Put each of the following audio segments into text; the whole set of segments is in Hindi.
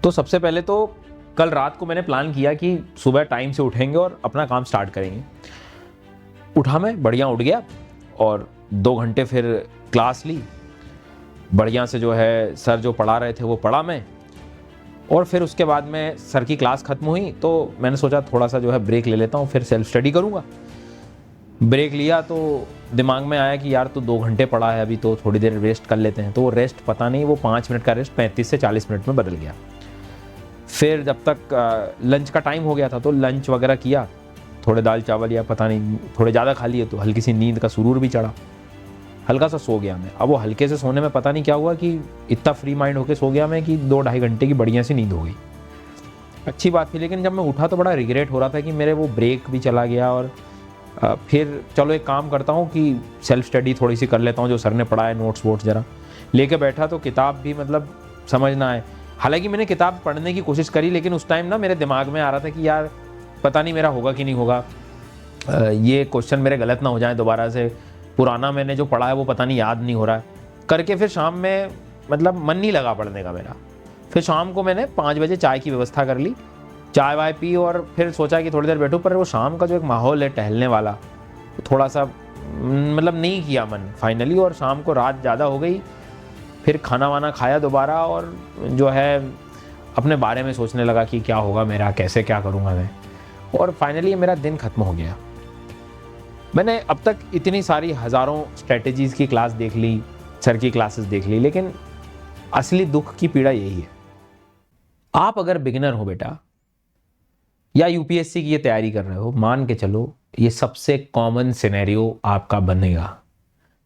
तो सबसे पहले तो कल रात को मैंने प्लान किया कि सुबह टाइम से उठेंगे और अपना काम स्टार्ट करेंगे। उठा मैं, बढ़िया उठ गया और 2 घंटे फिर क्लास ली। बढ़िया से जो है सर जो पढ़ा रहे थे वो पढ़ा मैं, और फिर उसके बाद में सर की क्लास ख़त्म हुई तो मैंने सोचा थोड़ा सा जो है ब्रेक ले लेता हूँ, फिर सेल्फ स्टडी करूँगा। ब्रेक लिया तो दिमाग में आया कि यार तो 2 घंटे पढ़ा है, अभी तो थोड़ी देर रेस्ट कर लेते हैं। तो वो रेस्ट पता नहीं, वो 5 मिनट का रेस्ट 35 से 40 मिनट में बदल गया। फिर जब तक लंच का टाइम हो गया था तो लंच वगैरह किया, थोड़े दाल चावल या पता नहीं थोड़े ज़्यादा खा लिए, तो हल्की सी नींद का सुरूर भी चढ़ा, हल्का सा सो गया मैं। अब वो हल्के से सोने में पता नहीं क्या हुआ कि इतना फ्री माइंड होके सो गया मैं कि 2-2.5 घंटे की बढ़िया सी नींद हो गई। अच्छी बात थी, लेकिन जब मैं उठा तो बड़ा रिग्रेट हो रहा था कि मेरे वो ब्रेक भी चला गया। और फिर चलो एक काम करता हूँ कि सेल्फ स्टडी थोड़ी सी कर लेता हूँ, जो सर ने पढ़ा है नोट्स वोट्स जरा लेके बैठा तो किताब भी मतलब समझ ना आए। हालांकि मैंने किताब पढ़ने की कोशिश करी, लेकिन उस टाइम ना मेरे दिमाग में आ रहा था कि यार पता नहीं मेरा होगा कि नहीं होगा, ये क्वेश्चन मेरे गलत ना हो जाए दोबारा से, पुराना मैंने जो पढ़ा है वो पता नहीं याद नहीं हो रहा है करके। फिर शाम में मतलब मन नहीं लगा पढ़ने का मेरा। फिर शाम को मैंने 5 बजे चाय की व्यवस्था कर ली, चाय वाय पी और फिर सोचा कि थोड़ी देर बैठूं। पर वो शाम का जो एक माहौल है टहलने वाला, थोड़ा सा मतलब नहीं किया मन फाइनली, और शाम को रात ज़्यादा हो गई। फिर खाना वाना खाया दोबारा और जो है अपने बारे में सोचने लगा कि क्या होगा मेरा, कैसे क्या करूँगा मैं, और फाइनली मेरा दिन खत्म हो गया। मैंने अब तक इतनी सारी हज़ारों स्ट्रेटजीज़ की क्लास देख ली, सर की क्लासेस देख ली, लेकिन असली दुख की पीड़ा यही है। आप अगर बिगिनर हो बेटा, या यूपीएससी की ये तैयारी कर रहे हो, मान के चलो ये सबसे कॉमन सिनेरियो आपका बनेगा।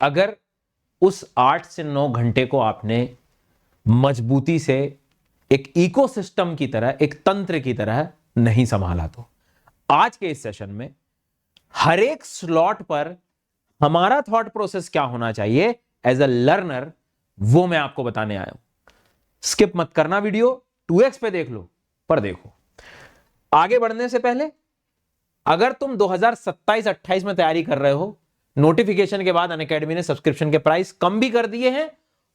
अगर उस 8 से 9 घंटे को आपने मजबूती से एक इकोसिस्टम की तरह, एक तंत्र की तरह नहीं संभाला तो आज के इस सेशन में हर एक स्लॉट पर हमारा थॉट प्रोसेस क्या होना चाहिए एज अ लर्नर, वो मैं आपको बताने आया हूं। स्किप मत करना, वीडियो 2x पे देख लो। पर देखो, आगे बढ़ने से पहले अगर तुम 2027-28 में तैयारी कर रहे हो, नोटिफिकेशन के बाद अनअकैडमी ने सब्सक्रिप्शन के प्राइस कम भी कर दिए हैं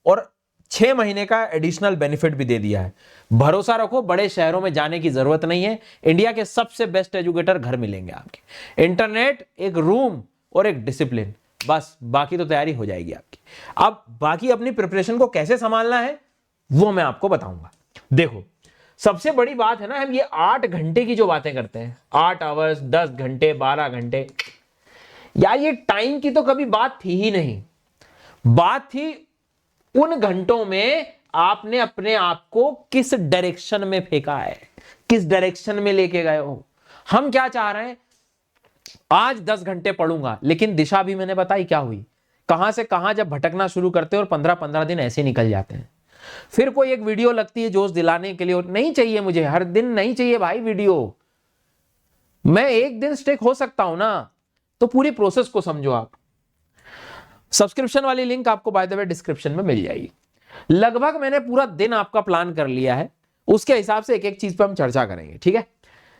और 6 महीने का एडिशनल बेनिफिट भी दे दिया है। भरोसा रखो, बड़े शहरों में जाने की जरूरत नहीं है। इंडिया के सबसे बेस्ट एजुकेटर घर मिलेंगे आपके, इंटरनेट, एक रूम और एक डिसिप्लिन, बस बाकी तो तैयारी हो जाएगी आपकी। अब बाकी अपनी प्रिपरेशन को कैसे संभालना है वो मैं आपको बताऊंगा। देखो, सबसे बड़ी बात है ना, हम ये 8 घंटे की जो बातें करते हैं, 8 आवर्स, 10 घंटे, 12 घंटे, यार ये टाइम की तो कभी बात थी ही नहीं। बात थी उन घंटों में आपने अपने आप को किस डायरेक्शन में फेंका है, किस डायरेक्शन में लेके गए हो। हम क्या चाह रहे हैं, आज 10 घंटे पढ़ूंगा, लेकिन दिशा भी मैंने बताई क्या हुई, कहां से कहां जब भटकना शुरू करते हैं और 15-15 दिन ऐसे निकल जाते हैं। फिर कोई एक वीडियो लगती है जोश दिलाने के लिए, और नहीं चाहिए मुझे, हर दिन नहीं चाहिए भाई वीडियो। मैं एक दिन स्टिक हो सकता हूं ना, तो पूरी प्रोसेस को समझो आप। सब्सक्रिप्शन वाली लिंक आपको बाय द वे डिस्क्रिप्शन में मिल जाएगी। लगभग मैंने पूरा दिन आपका प्लान कर लिया है, उसके हिसाब से एक एक चीज पर हम चर्चा करेंगे, ठीक है।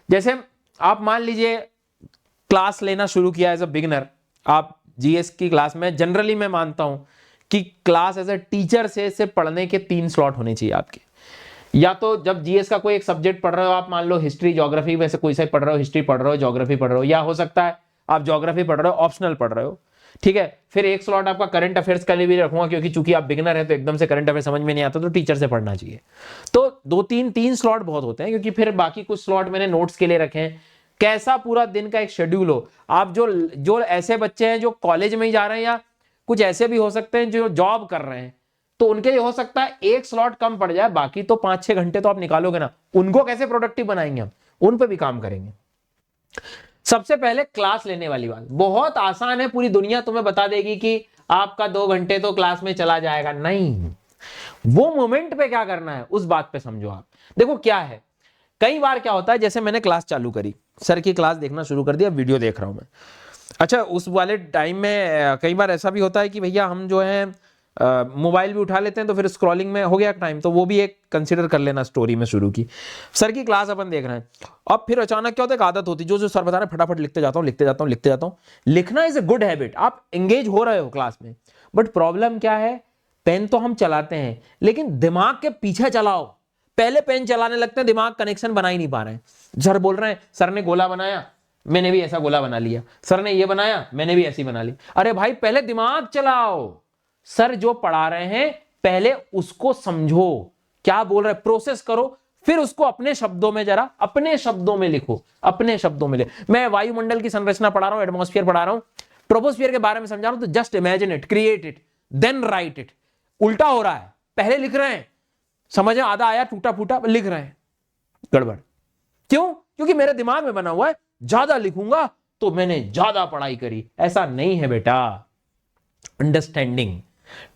जैसे आप मान लीजिए क्लास लेना शुरू किया एज अ बिगिनर, आप जीएस की क्लास में, जनरली मैं मानता हूं कि क्लास एज अ टीचर से सिर्फ पढ़ने के 3 स्लॉट होने चाहिए आपके। या तो जब जीएस का कोई एक सब्जेक्ट पढ़ रहे हो, आप मान लो हिस्ट्री ज्योग्राफी में से कोई सा पढ़ रहे हो, हिस्ट्री पढ़ रहे हो, ज्योग्राफी पढ़ रहे हो, या हो सकता है आप ज्योग्राफी पढ़ रहे हो, ऑप्शनल पढ़ रहे हो, ठीक है। फिर एक स्लॉट आपका करंट अफेयर्स के लिए भी रखूंगा, क्योंकि चूंकि आप बिगिनर है तो एकदम से करंट अफेयर समझ में नहीं आता, तो टीचर से पढ़ना चाहिए। तो 2-3 स्लॉट बहुत होते हैं, क्योंकि फिर बाकी कुछ स्लॉट मैंने नोट्स के लिए रखे हैं। कैसा पूरा दिन का एक शेड्यूल हो। आप जो ऐसे बच्चे हैं जो कॉलेज में ही जा रहे हैं, या कुछ ऐसे भी हो सकते हैं जो जॉब कर रहे हैं, तो उनके लिए हो सकता है एक स्लॉट कम पड़ जाए, बाकी तो 5-6 घंटे तो आप निकालोगे ना। उनको कैसे प्रोडक्टिव बनाएंगे हम, उन पे भी काम करेंगे। सबसे पहले क्लास लेने वाली बात बहुत आसान है, पूरी दुनिया तुम्हें बता देगी कि आपका 2 घंटे तो क्लास में चला जाएगा। नहीं, वो मोमेंट पे क्या करना है उस बात पे समझो आप। देखो क्या है, कई बार क्या होता है, जैसे मैंने क्लास चालू करी, सर की क्लास देखना शुरू कर दिया, वीडियो देख रहा हूं मैं। अच्छा, उस वाले टाइम में कई बार ऐसा भी होता है कि भैया हम जो है मोबाइल भी उठा लेते हैं, तो फिर स्क्रॉलिंग में हो गया टाइम, तो वो भी एक कंसीडर कर लेना। स्टोरी में शुरू की, सर की क्लास अपन देख रहे हैं, अब फिर अचानक क्या होता है, एक आदत होती है, जो सर बता रहे हैं फटाफट लिखते जाता हूं। लिखना इज ए गुड हैबिट, आप एंगेज हो रहे हो क्लास में। बट प्रॉब्लम क्या है, पेन तो हम चलाते हैं, लेकिन दिमाग के पीछे चलाओ, पहले पेन चलाने लगते हैं, दिमाग कनेक्शन बना ही नहीं पा रहे हैं। सर बोल रहे हैं, सर ने गोला बनाया, मैंने भी ऐसा गोला बना लिया, सर ने ये बनाया, मैंने भी ऐसी बना ली। अरे भाई पहले दिमाग चलाओ, सर जो पढ़ा रहे हैं पहले उसको समझो, क्या बोल रहे, प्रोसेस करो, फिर उसको अपने शब्दों में, जरा अपने शब्दों में लिखो, अपने शब्दों में मैं वायुमंडल की संरचना पढ़ा रहा हूं, एटमॉस्फेयर पढ़ा रहा हूं, ट्रोपोस्फियर के बारे में समझा रहा हूं, तो just imagine it, create it, then write it. उल्टा हो रहा है, पहले लिख रहे हैं, समझ में आधा आया, टूटा फूटा लिख रहे हैं, गड़बड़। क्यों? क्योंकि मेरे दिमाग में बना हुआ है ज्यादा लिखूंगा तो मैंने ज्यादा पढ़ाई करी। ऐसा नहीं है बेटा। अंडरस्टैंडिंग,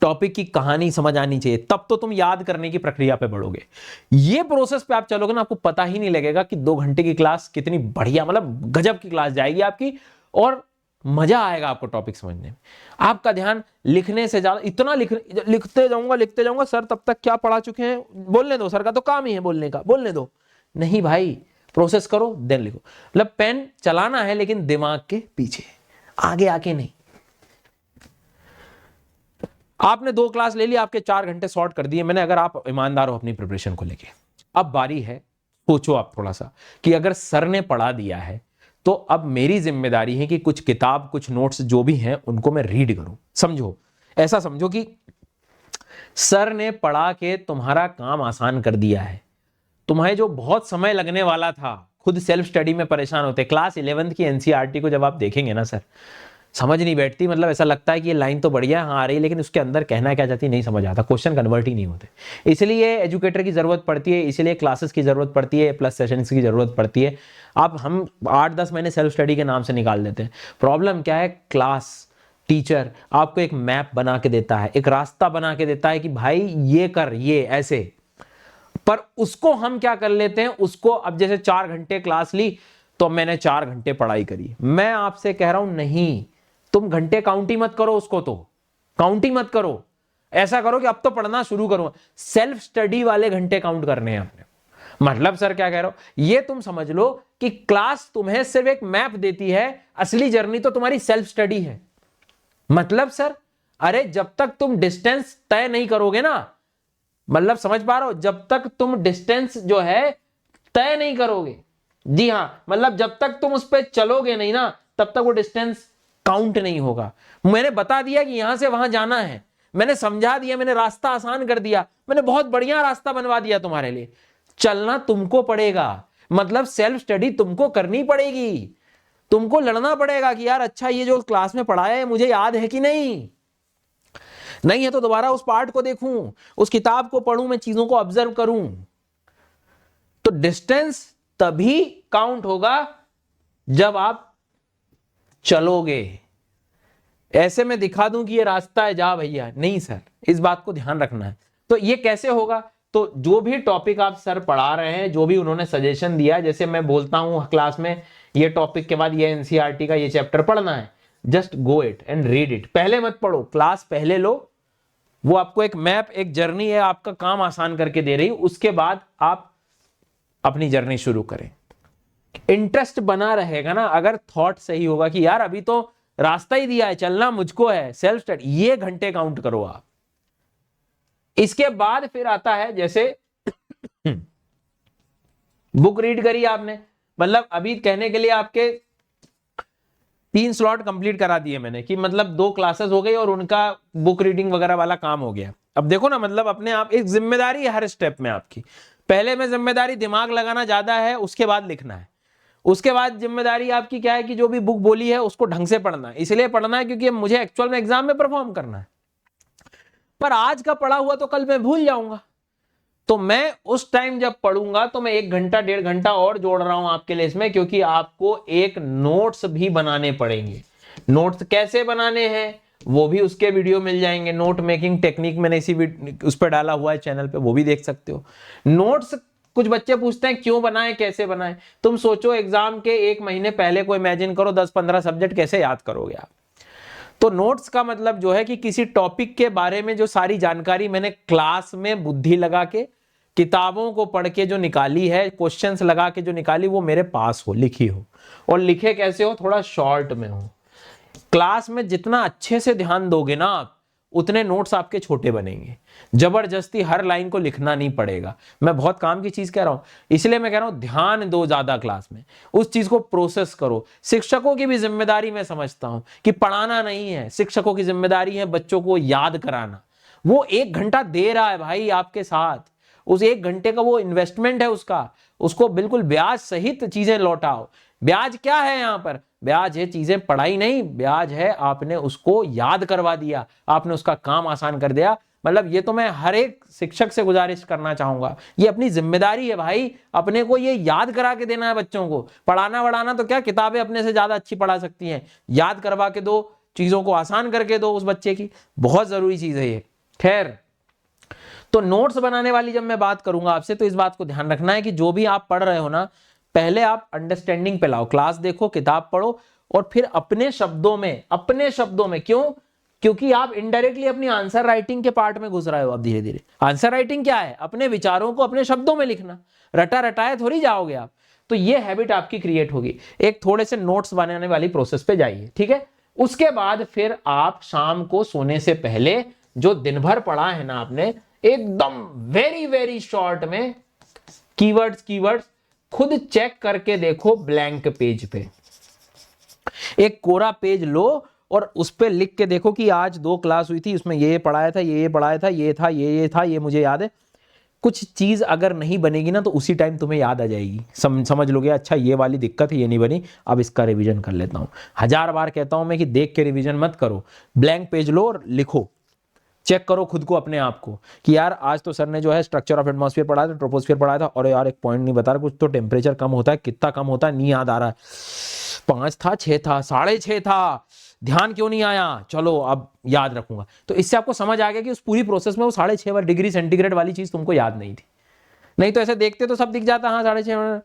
टॉपिक की कहानी समझ आनी चाहिए, तब तो तुम याद करने की प्रक्रिया पे बढ़ोगे। ये प्रोसेस पे आप चलोगे ना, आपको पता ही नहीं लगेगा कि 2 घंटे की क्लास कितनी बढ़िया, मतलब गजब की क्लास जाएगी आपकी, और मजा आएगा आपको टॉपिक समझने में। आपका ध्यान लिखने से ज्यादा, इतना लिखते जाऊंगा सर तब तक क्या पढ़ा चुके हैं, बोलने दो, सर का तो काम ही है बोलने का, बोलने दो। नहीं भाई, प्रोसेस करो देन लिखो। मतलब पेन चलाना है लेकिन दिमाग के पीछे, आगे आके नहीं। आपने 2 क्लास ले ली, आपके 4 घंटे शॉर्ट कर दिए मैंने, अगर आप ईमानदार हो अपनी प्रिपरेशन को लेके। अब बारी है, सोचो आप थोड़ा सा कि अगर सर ने पढ़ा दिया है तो अब मेरी जिम्मेदारी है कि कुछ किताब, कुछ नोट्स जो भी हैं उनको मैं रीड करूं। समझो, ऐसा समझो कि सर ने पढ़ा के तुम्हारा काम आसान कर दिया है। तुम्हें जो बहुत समय लगने वाला था, खुद सेल्फ स्टडी में परेशान होते, क्लास 11th की एनसीईआरटी को जब आप देखेंगे ना सर, समझ नहीं बैठती, मतलब ऐसा लगता है कि ये लाइन तो बढ़िया हाँ आ रही है, लेकिन उसके अंदर कहना क्या चाहती नहीं समझ आता, क्वेश्चन कन्वर्ट ही नहीं होते। इसलिए एजुकेटर की जरूरत पड़ती है, इसलिए क्लासेस की जरूरत पड़ती है, प्लस सेशंस की जरूरत पड़ती है। अब हम 8-10 महीने सेल्फ स्टडी के नाम से निकाल देते हैं। प्रॉब्लम क्या है, क्लास टीचर आपको एक मैप बना के देता है, एक रास्ता बना के देता है कि भाई ये कर, ये ऐसे, पर उसको हम क्या कर लेते हैं, उसको अब जैसे 4 घंटे क्लास ली तो मैंने 4 घंटे पढ़ाई करी। मैं आपसे कह रहा हूं नहीं, तुम घंटे काउंट ही मत करो, उसको तो काउंट ही मत करो। ऐसा करो कि अब तो पढ़ना शुरू करो, सेल्फ स्टडी वाले घंटे काउंट करने हैं आपने। मतलब सर क्या कह रहा हो, ये तुम समझ लो कि क्लास तुम्हें सिर्फ एक मैप देती है, असली जर्नी तो तुम्हारी सेल्फ स्टडी है। मतलब सर, अरे जब तक तुम डिस्टेंस तय नहीं करोगे ना, मतलब समझ पा रहे हो, जब तक तुम डिस्टेंस जो है तय नहीं करोगे, जी हां, मतलब जब तक तुम उस पर चलोगे नहीं ना, तब तक वो डिस्टेंस काउंट नहीं होगा। मैंने बता दिया कि यहां से वहां जाना है, मैंने समझा दिया, मैंने रास्ता आसान कर दिया, मैंने बहुत बढ़िया रास्ता बनवा दिया तुम्हारे लिए। चलना तुमको पड़ेगा, मतलब सेल्फ स्टडी तुमको करनी पड़ेगी, तुमको लड़ना पड़ेगा कि यार अच्छा ये जो क्लास में पढ़ाया है मुझे याद है कि नहीं, नहीं है तो दोबारा उस पार्ट को देखूं, उस किताब को पढ़ूं, मैं चीजों को ऑब्जर्व करूं। तो डिस्टेंस तभी काउंट होगा जब आप चलोगे। ऐसे में दिखा दूं कि ये रास्ता है, जा भैया, नहीं सर, इस बात को ध्यान रखना है। तो ये कैसे होगा, तो जो भी टॉपिक आप सर पढ़ा रहे हैं, जो भी उन्होंने सजेशन दिया, जैसे मैं बोलता हूं क्लास में ये टॉपिक के बाद ये एनसीईआरटी का ये चैप्टर पढ़ना है, just go it and read it. पहले मत पढ़ो, क्लास पहले लो, वो आपको एक मैप, एक जर्नी है, आपका काम आसान करके दे रही, उसके बाद आप अपनी जर्नी शुरू करें। इंटरेस्ट बना रहेगा ना, अगर थॉट सही होगा कि यार अभी तो रास्ता ही दिया है, चलना मुझको है, सेल्फ स्टडी, ये घंटे काउंट करो आप। इसके बाद फिर आता है जैसे बुक रीड करी आपने, मतलब अभी कहने के लिए आपके 3 स्लॉट कंप्लीट करा दिए मैंने, कि मतलब 2 क्लासेस हो गई और उनका बुक रीडिंग वगैरह वाला काम हो गया। अब देखो ना, मतलब अपने आप एक जिम्मेदारी है हर स्टेप में आपकी। पहले में जिम्मेदारी दिमाग लगाना ज्यादा है, उसके बाद लिखना है। उसके बाद जिम्मेदारी आपकी क्या है कि जो भी बुक बोली है उसको ढंग से पढ़ना है। इसलिए पढ़ना है क्योंकि मुझे एक्चुअल में एग्जाम में परफॉर्म करना है, पर आज का पढ़ा हुआ तो कल मैं भूल जाऊंगा। तो मैं उस टाइम जब पढ़ूंगा तो मैं 1 घंटा 1.5 घंटा और जोड़ रहा हूं आपके लिए इसमें, क्योंकि आपको एक नोट्स भी बनाने पड़ेंगे। नोट्स कैसे बनाने हैं वो भी उसके वीडियो मिल जाएंगे, नोट मेकिंग टेक्निक मैंने इसी उस पर डाला हुआ है चैनल पे, वो भी देख सकते हो। नोट्स, कुछ बच्चे पूछते हैं क्यों बनाए, कैसे बनाए। तुम सोचो एग्जाम के 1 महीने पहले को इमेजिन करो 10-15 सब्जेक्ट कैसे याद करोगे आप। तो नोट्स का मतलब जो है कि किसी टॉपिक के बारे में जो सारी जानकारी मैंने क्लास में बुद्धि लगा के, किताबों को पढ़ के जो निकाली है, क्वेश्चंस लगा के जो निकाली, वो मेरे पास हो, लिखी हो। और लिखे कैसे हो, थोड़ा शॉर्ट में हो। क्लास में जितना अच्छे से ध्यान दोगे ना आप, उतने नोट्स आपके छोटे बनेंगे। जबरदस्ती हर लाइन को लिखना नहीं पड़ेगा। मैं बहुत काम की चीज कह रहा हूं, इसलिए मैं कह रहा हूं ध्यान दो ज्यादा क्लास में, उस चीज को प्रोसेस करो। शिक्षकों की भी जिम्मेदारी मैं समझता हूं कि पढ़ाना नहीं है, शिक्षकों की जिम्मेदारी है बच्चों को याद कराना। वो 1 घंटा दे रहा है भाई आपके साथ, उस 1 घंटे का वो इन्वेस्टमेंट है उसका, उसको बिल्कुल ब्याज सहित चीजें लौटाओ। ब्याज क्या है यहां पर? ब्याज है चीजें पढ़ाई नहीं, ब्याज है आपने उसको याद करवा दिया, आपने उसका काम आसान कर दिया। मतलब ये तो मैं हर एक शिक्षक से गुजारिश करना चाहूंगा, ये अपनी जिम्मेदारी है भाई, अपने को ये याद करा के देना है बच्चों को। पढ़ाना वढ़ाना तो क्या, किताबें अपने से ज्यादा अच्छी पढ़ा सकती हैं, याद करवा के दो, चीजों को आसान करके दो उस बच्चे की, बहुत जरूरी चीज है ये। खैर, तो नोट्स बनाने वाली जब मैं बात करूंगा आपसे, तो इस बात को ध्यान रखना है कि जो भी आप पढ़ रहे हो ना, पहले आप अंडरस्टैंडिंग पे लाओ, क्लास देखो, किताब पढ़ो, और फिर अपने शब्दों में क्यों? क्योंकि आप इनडायरेक्टली अपनी आंसर राइटिंग के पार्ट में घुस रहे हो अब धीरे धीरे। आंसर राइटिंग क्या है? अपने विचारों को अपने शब्दों में लिखना, रटा रटाए थोड़ी जाओगे आप। तो ये हैबिट आपकी क्रिएट होगी। एक थोड़े से नोट्स बनाने वाली प्रोसेस पे जाइए, ठीक है। उसके बाद फिर आप शाम को सोने से पहले जो दिन भर पढ़ा है ना आपने, एकदम वेरी वेरी शॉर्ट में कीवर्ड्स खुद चेक करके देखो। ब्लैंक पेज पे एक कोरा पेज लो और उस पे लिख के देखो कि आज 2 क्लास हुई थी, उसमें ये पढ़ाया था, ये पढ़ाया था, ये था, ये था, ये मुझे याद है। कुछ चीज अगर नहीं बनेगी ना तो उसी टाइम तुम्हें याद आ जाएगी, समझ लोगे अच्छा ये वाली दिक्कत है, ये नहीं बनी, अब इसका रिवीजन कर लेता हूं। 1000 बार कहता हूं मैं कि देख के रिवीजन मत करो, ब्लैंक पेज लो और लिखो, चेक करो खुद को, अपने आप को, कि यार आज तो सर ने जो है स्ट्रक्चर ऑफ एटमॉस्फेयर पढ़ाया था, ट्रोपोस्फियर पढ़ाया था, और यार एक पॉइंट नहीं बता रहा, कुछ तो टेम्परेचर कम होता है, कितना कम होता है नहीं याद आ रहा है, 5 था, 6 था, 6.5 था, ध्यान क्यों नहीं आया, चलो अब याद रखूंगा। तो इससे आपको समझ आ गया कि उस पूरी प्रोसेस में वो 6.5 डिग्री सेंटीग्रेड वाली चीज तुमको याद नहीं थी। नहीं तो ऐसे देखते तो सब दिख जाता, हाँ 6.5,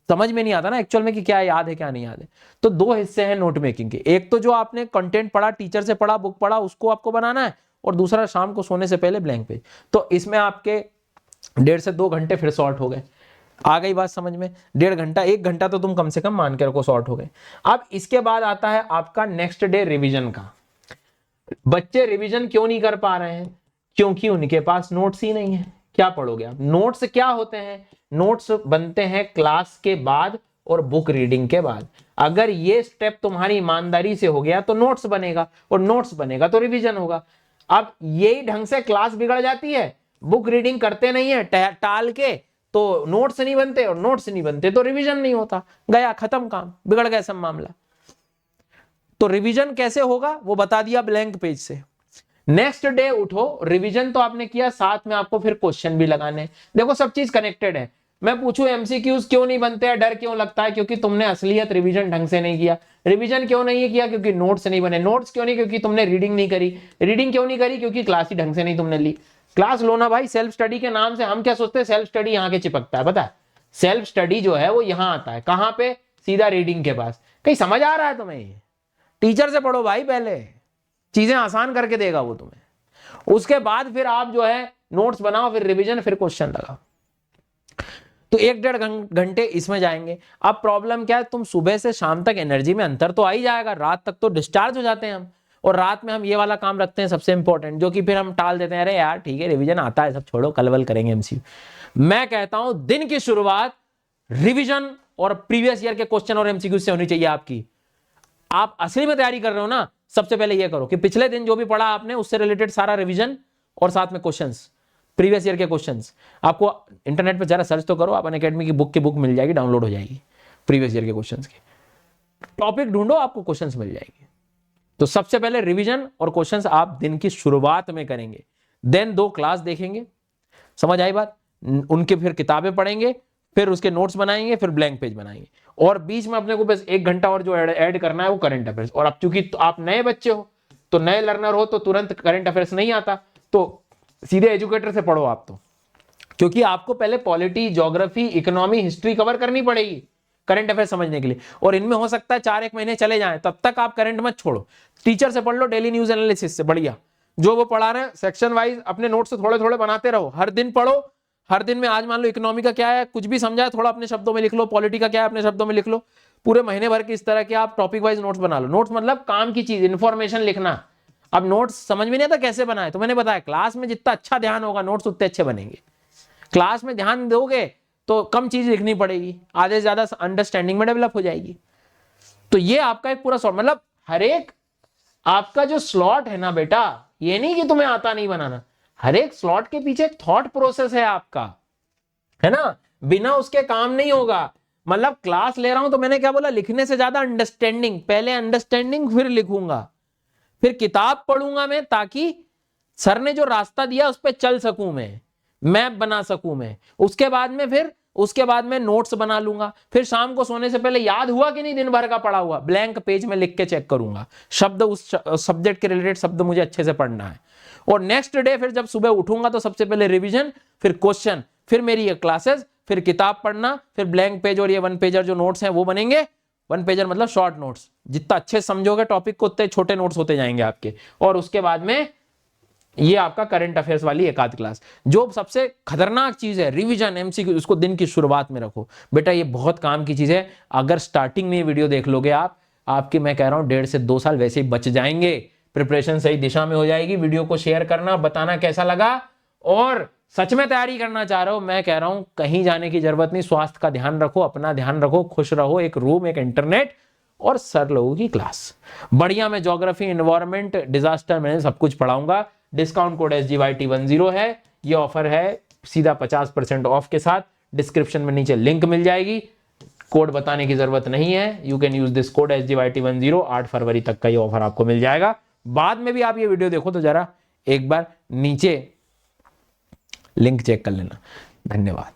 समझ में नहीं आता ना एक्चुअल में कि क्या याद है क्या नहीं याद है। तो 2 हिस्से हैं नोट मेकिंग के, एक तो जो आपने कंटेंट पढ़ा, टीचर से पढ़ा, बुक पढ़ा, उसको आपको बनाना है, और दूसरा शाम को सोने से पहले ब्लैंक पेज। तो इसमें आपके 1.5 से 2 घंटे फिर शॉर्ट हो गए। आ गई बात समझ में? 1.5 घंटा, 1 घंटा तो तुम कम से कम मान के रखो शॉर्ट हो गए। अब इसके बाद आता है आपका नेक्स्ट डे रिवीजन का। बच्चे रिवीजन क्यों नहीं कर पा रहे हैं? क्योंकि उनके पास नोट्स ही नहीं है। क्या पढ़ोगे आप? नोट्स क्या होते हैं? नोट्स बनते हैं क्लास के बाद और बुक रीडिंग के बाद। अगर ये स्टेप तुम्हारी ईमानदारी से हो गया तो नोट्स बनेगा, और नोट्स बनेगा तो रिवीजन होगा। अब यही ढंग से क्लास बिगड़ जाती है, बुक रीडिंग करते नहीं है, टाल के, तो नोट्स नहीं बनते, और नोट्स नहीं बनते तो रिवीजन नहीं होता, गया खत्म काम, बिगड़ गया सब मामला। तो रिवीजन कैसे होगा वो बता दिया ब्लैंक पेज से। नेक्स्ट डे उठो, रिवीजन तो आपने किया, साथ में आपको फिर क्वेश्चन भी लगाने। देखो सब चीज कनेक्टेड है। मैं पूछूं एमसीक्यूज क्यों नहीं बनते हैं, डर क्यों लगता है? क्योंकि तुमने असलियत रिवीजन ढंग से नहीं किया। रिवीजन क्यों नहीं किया? क्योंकि नोट्स नहीं बने। नोट्स क्यों नहीं? क्योंकि तुमने रीडिंग नहीं करी। रीडिंग क्यों नहीं करी? क्योंकि क्लास ही ढंग से नहीं तुमने ली। क्लास लो ना भाई, सेल्फ स्टडी के नाम से हम क्या सोचते हैं, सेल्फ स्टडी यहाँ के चिपकता है, पता है? सेल्फ स्टडी जो है वो यहाँ आता है, कहाँ पे? सीधा रीडिंग के पास। कहीं समझ आ रहा है तुम्हें? टीचर से पढ़ो भाई, पहले चीजें आसान करके देगा वो तुम्हें। उसके बाद फिर आप जो है नोट्स बनाओ, फिर रिवीजन, फिर क्वेश्चन लगाओ। तो 1-1.5 घंटे इसमें जाएंगे। अब प्रॉब्लम क्या है, तुम सुबह से शाम तक एनर्जी में अंतर तो आ ही जाएगा, रात तक तो डिस्चार्ज हो जाते हैं हम, और रात में हम ये वाला काम रखते हैं सबसे इंपॉर्टेंट, जो कि फिर हम टाल देते हैं, अरे यार ठीक है रिवीजन आता है, सब छोड़ो, कल वल करेंगे एमसीक्यू। मैं कहता हूं दिन की शुरुआत रिवीजन और प्रीवियस ईयर के क्वेश्चन और एमसीक्यू से होनी चाहिए आपकी। आप असली में तैयारी कर रहे हो ना, सबसे पहले ये करो कि पिछले दिन जो भी पढ़ा आपने उससे रिलेटेड सारा रिवीजन, और साथ में क्वेश्चंस, प्रीवियस ईयर के क्वेश्चंस। आपको इंटरनेट पे जरा सर्च तो करो, आप अनअकैडमी की बुक मिल जाएगी, डाउनलोड हो जाएगी प्रीवियस ईयर के क्वेश्चंस की। टॉपिक ढूंढो, आपको क्वेश्चंस मिल जाएंगे। तो सबसे पहले रिवीजन और क्वेश्चंस आप दिन की शुरुआत में करेंगे, देन 2 क्लास देखेंगे, समझ आई बात? उनके फिर किताबें पढ़ेंगे, फिर उसके नोट्स बनाएंगे, फिर ब्लैंक पेज बनाएंगे, और बीच में अपने को बस 1 घंटा और जो ऐड करना है वो करंट अफेयर्स। और अब चूंकि तो आप नए बच्चे हो, तो नए लर्नर हो, तो तुरंत करंट अफेयर्स नहीं आता, तो सीधे एजुकेटर से पढ़ो आप तो, क्योंकि आपको पहले polity, geography, economy, history cover करनी पड़ेगी करंट अफेयर समझने के लिए। और इनमें हो सकता है 4-1 महीने चले जाएं, तब तक आप करंट मत छोड़ो, टीचर से पढ़ लो, डेली न्यूज एनालिसिस से, बढ़िया जो वो पढ़ा रहे हैं सेक्शन वाइज अपने नोट्स से थोड़े थोड़े बनाते रहो, हर दिन पढ़ो। हर दिन में आज मान लो इकोनॉमी का क्या है, कुछ भी समझा है थोड़ा अपने शब्दों में लिख लो, पॉलिटी का क्या है अपने शब्दों में लिख लो। पूरे महीने भर की इस तरह के आप टॉपिक वाइज नोट्स बना लो। नोट्स मतलब काम की चीज, इंफॉर्मेशन लिखना, अब नोट्स समझ में नहीं आता कैसे बनाए, तो मैंने बताया क्लास में जितना अच्छा ध्यान होगा नोट्स उतने अच्छे बनेंगे। क्लास में ध्यान दोगे तो कम चीज लिखनी पड़ेगी, आधे से ज्यादा अंडरस्टैंडिंग में डेवलप हो जाएगी। तो ये आपका एक पूरा स्लॉट, मतलब हर एक आपका जो स्लॉट है ना बेटा, ये नहीं कि तुम्हें आता नहीं बनाना, हर एक स्लॉट के पीछे एक थॉट प्रोसेस है आपका, है ना, बिना उसके काम नहीं होगा। मतलब क्लास ले रहा हूं तो मैंने क्या बोला, लिखने से ज्यादा अंडरस्टैंडिंग, पहले अंडरस्टैंडिंग फिर लिखूंगा, फिर किताब पढ़ूंगा मैं ताकि सर ने जो रास्ता दिया उस पर चल सकूं, मैं मैप बना सकूं मैं। उसके बाद में नोट्स बना लूंगा। फिर शाम को सोने से पहले याद हुआ कि नहीं दिन भर का पढ़ा हुआ, ब्लैंक पेज में लिख के चेक करूंगा, शब्द उस सब्जेक्ट के रिलेटेड शब्द मुझे अच्छे से पढ़ना है। और नेक्स्ट डे फिर जब सुबह उठूंगा तो सबसे पहले रिवीजन, फिर क्वेश्चन, फिर मेरी ये क्लासेस, फिर किताब पढ़ना, फिर ब्लैंक पेज और ये 1 पेजर जो नोट्स हैं वो बनेंगे। 1 पेजर मतलब शॉर्ट नोट्स, जितना अच्छे समझोगे टॉपिक को उतने छोटे नोट्स होते जाएंगे आपके। और उसके बाद में ये आपका करंट अफेयर्स वाली एक आध क्लास। जो सबसे खतरनाक चीज है रिवीजन, एमसीक्यू, उसको दिन की शुरुआत में रखो बेटा, ये बहुत काम की चीज है। अगर स्टार्टिंग में ये वीडियो देख लोगे आप, आपके मैं कह रहा हूं 1.5 से 2 साल वैसे ही बच जाएंगे, प्रिपरेशन सही दिशा में हो जाएगी। वीडियो को शेयर करना, बताना कैसा लगा, और सच में तैयारी करना चाह रहे हो, मैं कह रहा हूं कहीं जाने की जरूरत नहीं, स्वास्थ्य का ध्यान रखो, अपना ध्यान रखो, खुश रहो, एक रूम, एक इंटरनेट और सर लोगों की क्लास बढ़िया। मैं ज्योग्राफी, एनवायरमेंट, डिजास्टर मैंने सब कुछ पढ़ाऊंगा। डिस्काउंट कोड SGYT10 है, ये ऑफर है सीधा 50% ऑफ के साथ। डिस्क्रिप्शन में नीचे लिंक मिल जाएगी, कोड बताने की जरूरत नहीं है, you can use this code SGYT10। 8 फरवरी तक का ये ऑफर आपको मिल जाएगा। बाद में भी आप ये वीडियो देखो तो जरा एक बार नीचे लिंक चेक कर लेना। धन्यवाद।